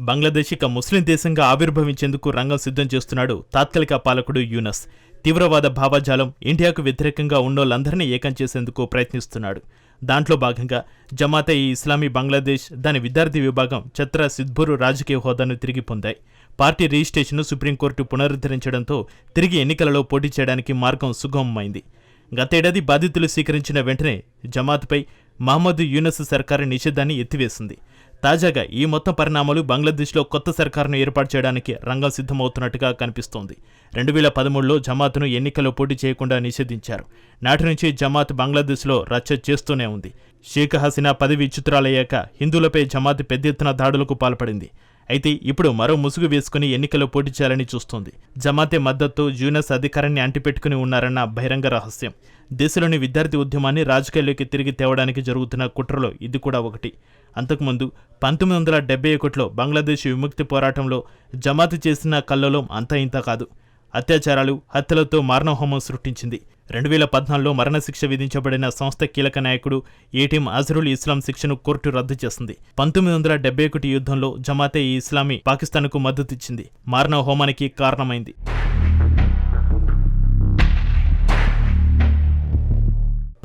బంగ్లాదేశ్ ఇక ముస్లిం దేశంగా ఆవిర్భవించేందుకు రంగం సిద్ధం చేస్తున్నాడు తాత్కాలిక పాలకుడు యూనస్. తీవ్రవాద భావజాలం, ఇండియాకు వ్యతిరేకంగా ఉన్నోళ్ళందరినీ ఏకం చేసేందుకు ప్రయత్నిస్తున్నాడు. దాంట్లో భాగంగా జమాతే ఇస్లామీ బంగ్లాదేశ్, దాని విద్యార్థి విభాగం ఛత్రా సిద్పూర్ రాజకీయ హోదాను తిరిగి పొందాయి. పార్టీ రిజిస్ట్రేషన్ను సుప్రీంకోర్టు పునరుద్ధరించడంతో తిరిగి ఎన్నికలలో పోటీ చేయడానికి మార్గం సుగమమైంది. గతేడాది బాధితులు స్వీకరించిన వెంటనే జమాత్పై మహమ్మద్ యూనస్ సర్కారు నిషేధాన్ని ఎత్తివేసింది. తాజాగా ఈ మొత్తం పరిణామాలు బంగ్లాదేశ్లో కొత్త సర్కారును ఏర్పాటు చేయడానికి రంగం సిద్ధమవుతున్నట్టుగా కనిపిస్తోంది. 2013లో జమాత్ను ఎన్నికల్లో పోటీ చేయకుండా నిషేధించారు. నాటి నుంచి జమాత్ బంగ్లాదేశ్లో రచ్చ చేస్తూనే ఉంది. షేక్ హసీనా పదవి విచ్యుతురాలయ్యాక హిందువులపై జమాత్ పెద్ద ఎత్తున దాడులకు పాల్పడింది. అయితే ఇప్పుడు మరో ముసుగు వేసుకుని ఎన్నికల్లో పోటీ చేయాలని చూస్తోంది. జమాతే మద్దతు యూనస్ అధికారాన్ని అంటిపెట్టుకుని ఉన్నారన్న బహిరంగ రహస్యం. దేశంలోని విద్యార్థి ఉద్యమాన్ని రాజకీయాల్లోకి తిరిగి తేవడానికి జరుగుతున్న కుట్రలో ఇది కూడా ఒకటి. అంతకుముందు 1971లో బంగ్లాదేశ్ విముక్తి పోరాటంలో జమాత్ చేసిన కల్లోలం అంతా ఇంత కాదు. అత్యాచారాలు, హత్యలతో మారణహోమం సృష్టించింది. 2014లో మరణశిక్ష విధించబడిన సంస్థ కీలక నాయకుడు ఏటీఎం అజరుల్ ఇస్లాం శిక్షను కోర్టు రద్దు చేసింది. 1971 యుద్ధంలో జమాతే ఇస్లామీ పాకిస్తాన్కు మద్దతిచ్చింది. మారణహోమానికి కారణమైంది.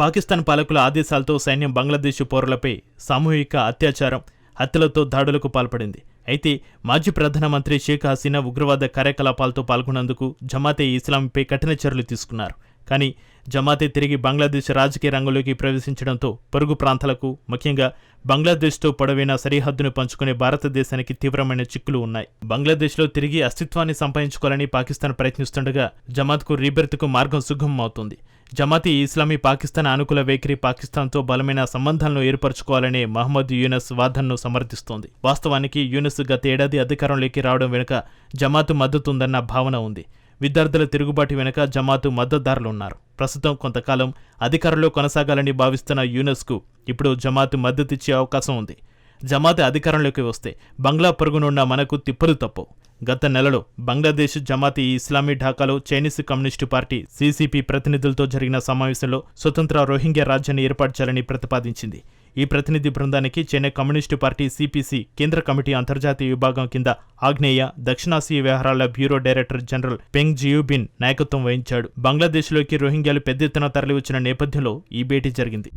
పాకిస్తాన్ పాలకుల ఆదేశాలతో సైన్యం బంగ్లాదేశ్ పౌరులపై సామూహిక అత్యాచారం, హత్యలతో దాడులకు పాల్పడింది. అయితే మాజీ ప్రధానమంత్రి షేక్ హసీనా ఉగ్రవాద కార్యకలాపాలతో పాల్గొన్నందుకు జమాతే ఇస్లామీపై కఠిన చర్యలు తీసుకున్నారు. కానీ జమాతే తిరిగి బంగ్లాదేశ్ రాజకీయ రంగంలోకి ప్రవేశించడంతో పొరుగు ప్రాంతాలకు, ముఖ్యంగా బంగ్లాదేశ్తో పొడవైన సరిహద్దును పంచుకునే భారతదేశానికి తీవ్రమైన చిక్కులు ఉన్నాయి. బంగ్లాదేశ్లో తిరిగి అస్తిత్వాన్ని సంపాదించుకోవాలని పాకిస్తాన్ ప్రయత్నిస్తుండగా జమాత్కు రీబెర్త్కు మార్గం సుగమం అవుతుంది. జమాతే ఇస్లామీ పాకిస్తాన్ అనుకూల వైఖరి, పాకిస్తాన్తో బలమైన సంబంధాలను ఏర్పరచుకోవాలనే మహమ్మద్ యూనస్ వాదనను సమర్థిస్తోంది. వాస్తవానికి యూనస్ గత ఏడాది అధికారంలోకి రావడం వెనుక జమాత్ మద్దతుందన్న భావన ఉంది. విద్యార్థుల తిరుగుబాటు వెనుక జమాత్ మద్దతుదారులున్నారు. ప్రస్తుతం కొంతకాలం అధికారంలో కొనసాగాలని భావిస్తున్న యూనస్కు ఇప్పుడు జమాత్ మద్దతిచ్చే అవకాశం ఉంది. జమాత్ అధికారంలోకి వస్తే బంగ్లా పొరుగునున్న మనకు తిప్పలు తప్పవు. గత నెలలో బంగ్లాదేశ్ జమాతే ఇస్లామీ ఢాకాలో చైనీస్ కమ్యూనిస్టు పార్టీ CCP ప్రతినిధులతో జరిగిన సమావేశంలో స్వతంత్ర రోహింగ్యా రాజ్యాన్ని ఏర్పాటు చేయాలని ప్రతిపాదించింది. ఈ ప్రతినిధి బృందానికి చైనా కమ్యూనిస్టు పార్టీ CPC కేంద్ర కమిటీ అంతర్జాతీయ విభాగం కింద ఆగ్నేయ, దక్షిణాసియా వ్యవహారాల బ్యూరో డైరెక్టర్ జనరల్ పెంగ్ జియూబిన్ నాయకత్వం వహించాడు. బంగ్లాదేశ్లోకి రోహింగ్యాలు పెద్ద ఎత్తున తరలివచ్చిన నేపథ్యంలో ఈ భేటీ జరిగింది.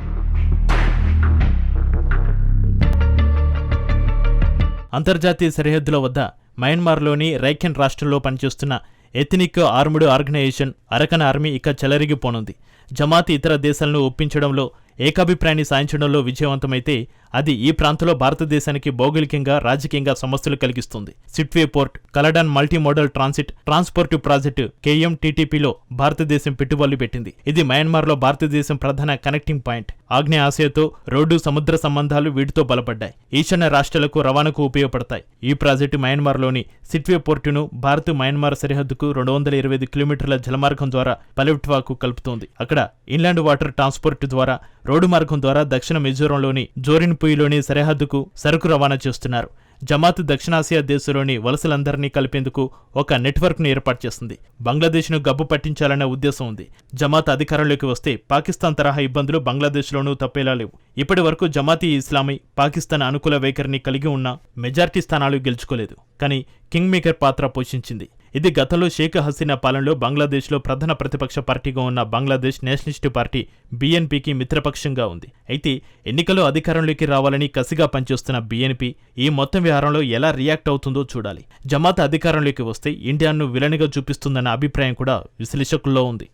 అంతర్జాతీయ సరిహద్దుల వద్ద మయన్మార్లోని రైఖెన్ రాష్ట్రంలో పనిచేస్తున్న ethnic armed organisation Arakan army ఇక చెలరిగిపోనుంది. జమాత్ ఇతర దేశాలను ఒప్పించడంలో, ఏకాభిప్రాయాన్ని సాధించడంలో విజయవంతమైతే అది ఈ ప్రాంతంలో భారతదేశానికి భౌగోళికంగా, రాజకీయంగా సమస్యలు కలిగిస్తుంది. Sittwe port, Kaladan multi modal transport project KMTTPలో భారతదేశం పెట్టుబడులు పెట్టింది. ఇది మయన్మార్లో భారతదేశం ప్రధాన కనెక్టింగ్ పాయింట్. ఆగ్నేయ ఆసియాతో రోడ్డు, సముద్ర సంబంధాలు వీటితో బలపడ్డాయి. ఈశాన్య రాష్ట్రాలకు రవాణాకు ఉపయోగపడతాయి. ఈ ప్రాజెక్టు మయన్మార్లోని సిట్వే పోర్టును భారత్ మయన్మార్ సరిహద్దుకు 225 కిలోమీటర్ల జలమార్గం ద్వారా పలెట్వాకు కలుపుతోంది. అక్కడ ఇన్లాండ్ వాటర్ ట్రాన్స్పోర్ట్ ద్వారా, రోడ్డు మార్గం ద్వారా దక్షిణ మిజోరంలోని జోరిన్పుయిలోని సరిహద్దుకు సరుకు రవాణా చేస్తున్నారు. జమాత్ దక్షిణాసియా దేశంలోని వలసలందరినీ కలిపేందుకు ఒక నెట్వర్క్ను ఏర్పాటు చేస్తుంది. బంగ్లాదేశ్ను గబ్బు పట్టించాలన్న ఉద్దేశం ఉంది. జమాత్ అధికారంలోకి వస్తే పాకిస్తాన్ తరహా ఇబ్బందులు బంగ్లాదేశ్లోనూ తప్పేలా లేవు. ఇప్పటి వరకు జమాతే ఇస్లామీ పాకిస్తాన్ అనుకూల వైఖరిని కలిగి ఉన్న మెజార్టీ స్థానాలు గెలుచుకోలేదు. కానీ కింగ్ మేకర్ పాత్ర పోషించింది. ఇది గతంలో షేక్ హసీనా పాలనలో బంగ్లాదేశ్లో ప్రధాన ప్రతిపక్ష పార్టీగా ఉన్న బంగ్లాదేశ్ నేషనలిస్టు పార్టీ BNPకి మిత్రపక్షంగా ఉంది. అయితే ఎన్నికల్లో అధికారంలోకి రావాలని కసిగా పనిచేస్తున్న BNP ఈ మొత్తం వ్యవహారంలో ఎలా రియాక్ట్ అవుతుందో చూడాలి. జమాత్ అధికారంలోకి వస్తే ఇండియాను విలన్గా చూపిస్తుందన్న అభిప్రాయం కూడా విశ్లేషకుల్లో ఉంది.